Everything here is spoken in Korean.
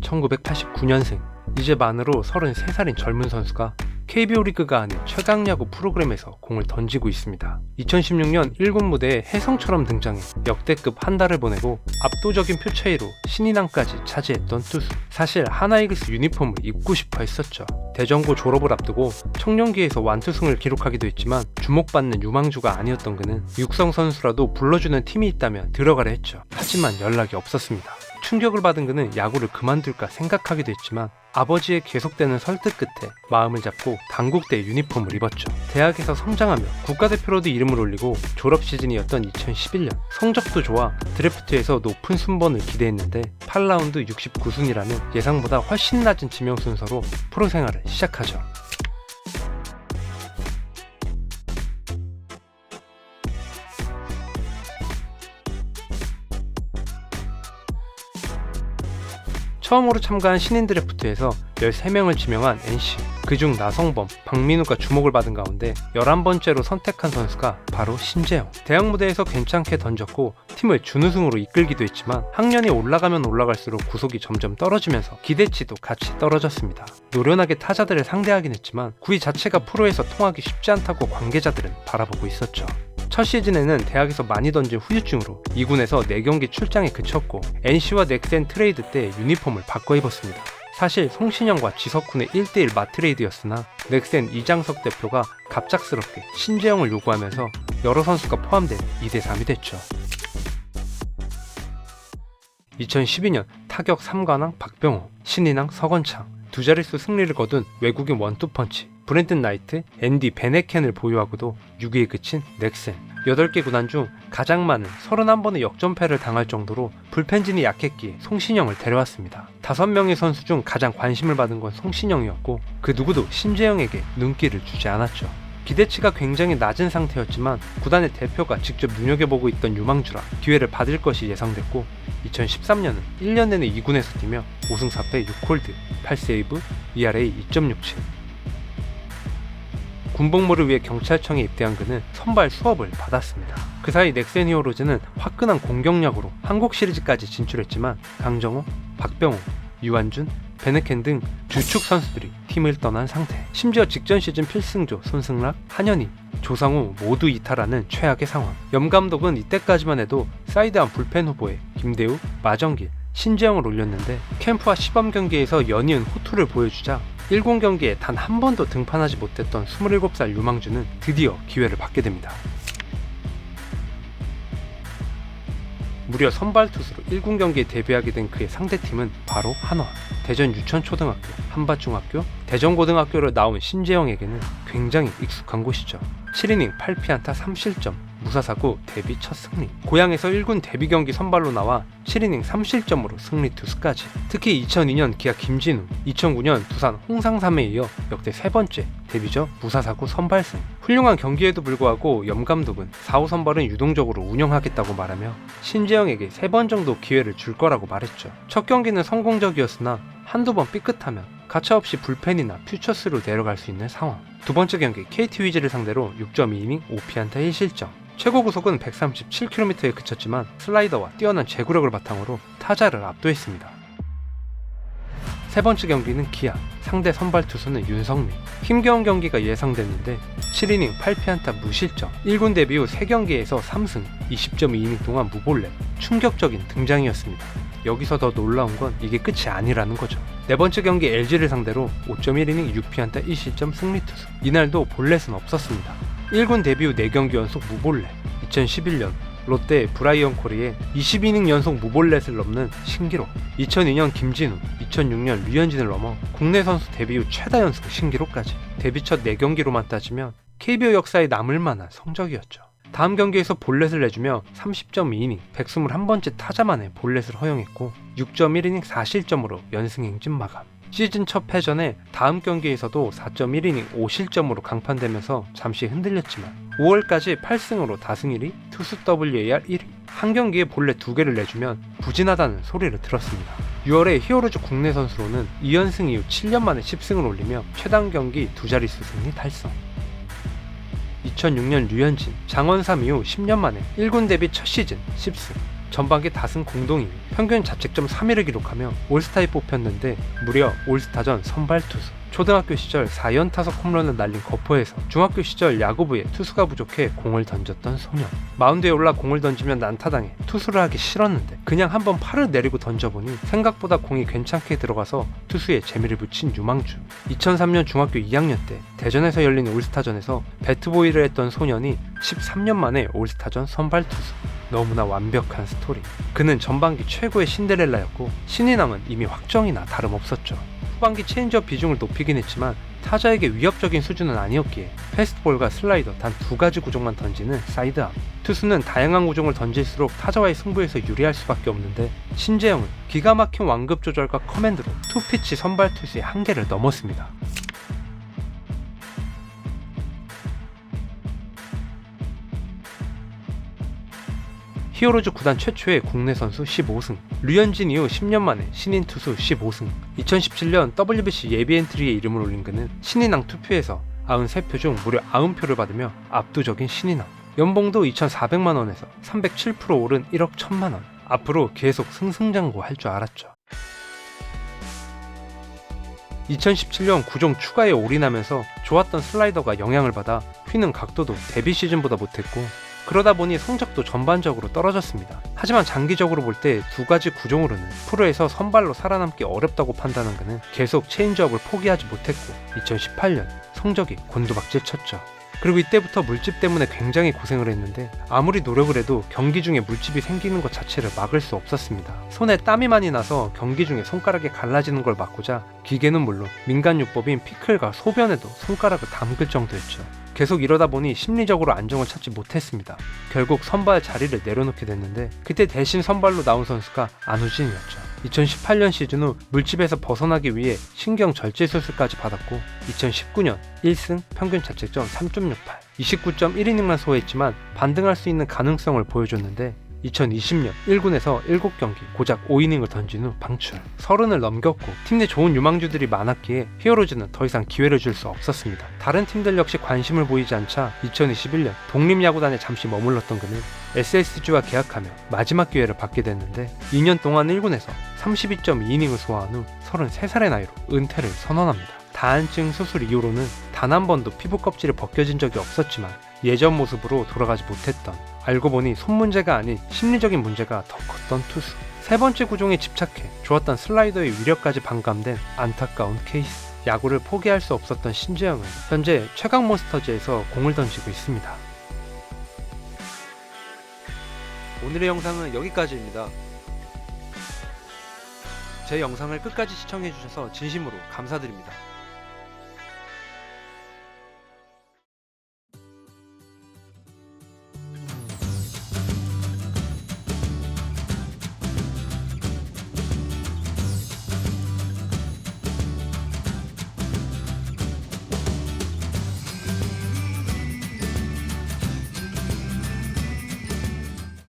1989년생, 이제 만으로 33살인 젊은 선수가 KBO 리그가 아닌 최강야구 프로그램에서 공을 던지고 있습니다. 2016년 1군 무대에 혜성처럼 등장해 역대급 한 달을 보내고 압도적인 표 차이로 신인왕까지 차지했던 투수. 사실 하나이글스 유니폼을 입고 싶어 했었죠. 대전고 졸업을 앞두고 청룡기에서 완투승을 기록하기도 했지만 주목받는 유망주가 아니었던 그는 육성 선수라도 불러주는 팀이 있다면 들어가려 했죠. 하지만 연락이 없었습니다. 충격을 받은 그는 야구를 그만둘까 생각하기도 했지만 아버지의 계속되는 설득 끝에 마음을 잡고 당국대 유니폼을 입었죠. 대학에서 성장하며 국가대표로도 이름을 올리고 졸업 시즌이었던 2011년 성적도 좋아 드래프트에서 높은 순번을 기대했는데 8라운드 69순위라는 예상보다 훨씬 낮은 지명 순서로 프로 생활을 시작하죠. 처음으로 참가한 신인 드래프트에서 13명을 지명한 NC, 그중 나성범, 박민우가 주목을 받은 가운데 11번째로 선택한 선수가 바로 신재영. 대학 무대에서 괜찮게 던졌고 팀을 준우승으로 이끌기도 했지만 학년이 올라가면 올라갈수록 구속이 점점 떨어지면서 기대치도 같이 떨어졌습니다. 노련하게 타자들을 상대하긴 했지만 구위 자체가 프로에서 통하기 쉽지 않다고 관계자들은 바라보고 있었죠. 첫 시즌에는 대학에서 많이 던진 후유증으로 2군에서 4경기 출장에 그쳤고 NC와 넥센 트레이드 때 유니폼을 바꿔 입었습니다. 사실 송신영과 지석훈의 1대1 맞트레이드였으나 넥센 이장석 대표가 갑작스럽게 신재영을 요구하면서 여러 선수가 포함된 2대3이 됐죠. 2012년 타격 3관왕 박병호, 신인왕 서건창, 두 자릿수 승리를 거둔 외국인 원투펀치 브랜든 나이트, 앤디 베네켄을 보유하고도 6위에 그친 넥센. 8개 구단 중 가장 많은 31번의 역전패를 당할 정도로 불펜진이 약했기에 송신영을 데려왔습니다. 5명의 선수 중 가장 관심을 받은 건 송신영이었고 그 누구도 신재영에게 눈길을 주지 않았죠. 기대치가 굉장히 낮은 상태였지만 구단의 대표가 직접 눈여겨보고 있던 유망주라 기회를 받을 것이 예상됐고 2013년은 1년 내내 2군에서 뛰며 우승 4패 6홀드, 8세이브, ERA 2.67. 군복무를 위해 경찰청에 입대한 그는 선발 수업을 받았습니다. 그 사이 넥센 히어로즈는 화끈한 공격력으로 한국 시리즈까지 진출했지만 강정호, 박병호, 유한준, 베네켄 등 주축 선수들이 팀을 떠난 상태. 심지어 직전 시즌 필승조 손승락, 한현희, 조상우 모두 이탈하는 최악의 상황. 염 감독은 이때까지만 해도 사이드암 불펜 후보에 김대우, 마정길, 신재영을 올렸는데 캠프와 시범 경기에서 연이은 호투를 보여주자 1군 경기에 단 한 번도 등판하지 못했던 27살 유망주는 드디어 기회를 받게 됩니다. 무려 선발 투수로 1군 경기에 데뷔하게 된 그의 상대팀은 바로 한화, 대전 유천초등학교, 한밭중학교, 대전고등학교로 나온 신재영에게는 굉장히 익숙한 곳이죠. 7이닝 8피안타 3실점, 무사사구 데뷔 첫 승리. 고향에서 1군 데뷔 경기 선발로 나와 7이닝 3실점으로 승리 투수까지. 특히 2002년 기아 김진우, 2009년 두산 홍상삼에 이어 역대 3번째 데뷔죠. 무사사구 선발승. 훌륭한 경기에도 불구하고 염 감독은 4호 선발은 유동적으로 운영하겠다고 말하며 신재영에게 3번 정도 기회를 줄 거라고 말했죠. 첫 경기는 성공적이었으나 한두 번 삐끗하면 가차없이 불펜이나 퓨처스로 내려갈 수 있는 상황. 두 번째 경기 KT 위즈를 상대로 6.2이닝 5피안타 1실점. 최고 구속은 137km에 그쳤지만 슬라이더와 뛰어난 제구력을 바탕으로 타자를 압도했습니다. 세 번째 경기는 기아, 상대 선발 투수는 윤성민. 힘겨운 경기가 예상됐는데 7이닝 8피안타 무실점, 1군 데뷔 후 3경기에서 3승, 20.2이닝 동안 무볼넷. 충격적인 등장이었습니다. 여기서 더 놀라운 건 이게 끝이 아니라는 거죠. 네 번째 경기 LG를 상대로 5.1이닝 6피안타 1실점 승리 투수. 이날도 볼넷은 없었습니다. 1군 데뷔 후 4경기 연속 무볼넷. 2011년 롯데 브라이언 코리의 20이닝 연속 무볼넷을 넘는 신기록. 2002년 김진우, 2006년 류현진을 넘어 국내 선수 데뷔 후 최다 연승 신기록까지. 데뷔 첫 4경기로만 따지면 KBO 역사에 남을 만한 성적이었죠. 다음 경기에서 볼넷을 내주며 30.2이닝 121번째 타자만에 볼넷을 허용했고 6.1이닝 4실점으로 연승 행진 마감. 시즌 첫 패전에 다음 경기에서도 4.1이닝 5실점으로 강판되면서 잠시 흔들렸지만 5월까지 8승으로 다승 1위, 투수 WAR 1위, 한 경기에 볼넷 2개를 내주면 부진하다는 소리를 들었습니다. 6월에 히어로즈 국내 선수로는 2연승 이후 7년 만에 10승을 올리며 최단 경기 2자릿수 승리 달성. 2006년 류현진, 장원삼 이후 10년 만에 1군 데뷔 첫 시즌 10승. 전반기 다승 공동 2위, 평균 자책점 3위를 기록하며 올스타에 뽑혔는데 무려 올스타전 선발 투수. 초등학교 시절 4연타석 홈런을 날린 거포에서 중학교 시절 야구부에 투수가 부족해 공을 던졌던 소년. 마운드에 올라 공을 던지면 난타당해 투수를 하기 싫었는데 그냥 한번 팔을 내리고 던져보니 생각보다 공이 괜찮게 들어가서 투수에 재미를 붙인 유망주. 2003년 중학교 2학년 때 대전에서 열린 올스타전에서 배트보이를 했던 소년이 13년 만에 올스타전 선발 투수. 너무나 완벽한 스토리. 그는 전반기 최고의 신데렐라였고 신인왕은 이미 확정이나 다름없었죠. 후반기 체인지업 비중을 높이긴 했지만 타자에게 위협적인 수준은 아니었기에 패스트볼과 슬라이더 단 2가지 구종만 던지는 사이드암. 투수는 다양한 구종을 던질수록 타자와의 승부에서 유리할 수밖에 없는데 신재영은 기가 막힌 완급 조절과 커맨드로 투피치 선발 투수의 한계를 넘었습니다. 히어로즈 구단 최초의 국내 선수 15승, 류현진 이후 10년 만에 신인 투수 15승, 2017년 WBC 예비 엔트리에 이름을 올린 그는 신인왕 투표에서 93표 중 무려 90표를 받으며 압도적인 신인왕. 연봉도 2,400만원에서 307% 오른 1억 1,000만원. 앞으로 계속 승승장구할 줄 알았죠. 2017년 구종 추가에 올인하면서 좋았던 슬라이더가 영향을 받아 휘는 각도도 데뷔 시즌보다 못했고 그러다 보니 성적도 전반적으로 떨어졌습니다. 하지만 장기적으로 볼 때 2가지 구종으로는 프로에서 선발로 살아남기 어렵다고 판단한 그는 계속 체인지업을 포기하지 못했고 2018년 성적이 곤두박질 쳤죠. 그리고 이때부터 물집 때문에 굉장히 고생을 했는데 아무리 노력을 해도 경기 중에 물집이 생기는 것 자체를 막을 수 없었습니다. 손에 땀이 많이 나서 경기 중에 손가락이 갈라지는 걸 막고자 기계는 물론 민간요법인 피클과 소변에도 손가락을 담글 정도였죠. 계속 이러다 보니 심리적으로 안정을 찾지 못했습니다. 결국 선발 자리를 내려놓게 됐는데 그때 대신 선발로 나온 선수가 안우진이었죠. 2018년 시즌 후 물집에서 벗어나기 위해 신경 절제 수술까지 받았고 2019년 1승 평균 자책점 3.68, 29.1이닝만 소화했지만 반등할 수 있는 가능성을 보여줬는데 2020년 1군에서 7경기 고작 5이닝을 던진 후 방출. 30을 넘겼고 팀 내 좋은 유망주들이 많았기에 히어로즈는 더 이상 기회를 줄 수 없었습니다. 다른 팀들 역시 관심을 보이지 않자 2021년 독립야구단에 잠시 머물렀던 그는 SSG와 계약하며 마지막 기회를 받게 됐는데 2년 동안 1군에서 32.2이닝을 소화한 후 33살의 나이로 은퇴를 선언합니다. 다한증 수술 이후로는 단 한 번도 피부 껍질이 벗겨진 적이 없었지만 예전 모습으로 돌아가지 못했던, 알고 보니 손 문제가 아닌 심리적인 문제가 더 컸던 투수. 세 번째 구종에 집착해 좋았던 슬라이더의 위력까지 반감된 안타까운 케이스. 야구를 포기할 수 없었던 신재영은 현재 최강 몬스터즈에서 공을 던지고 있습니다. 오늘의 영상은 여기까지입니다. 제 영상을 끝까지 시청해주셔서 진심으로 감사드립니다.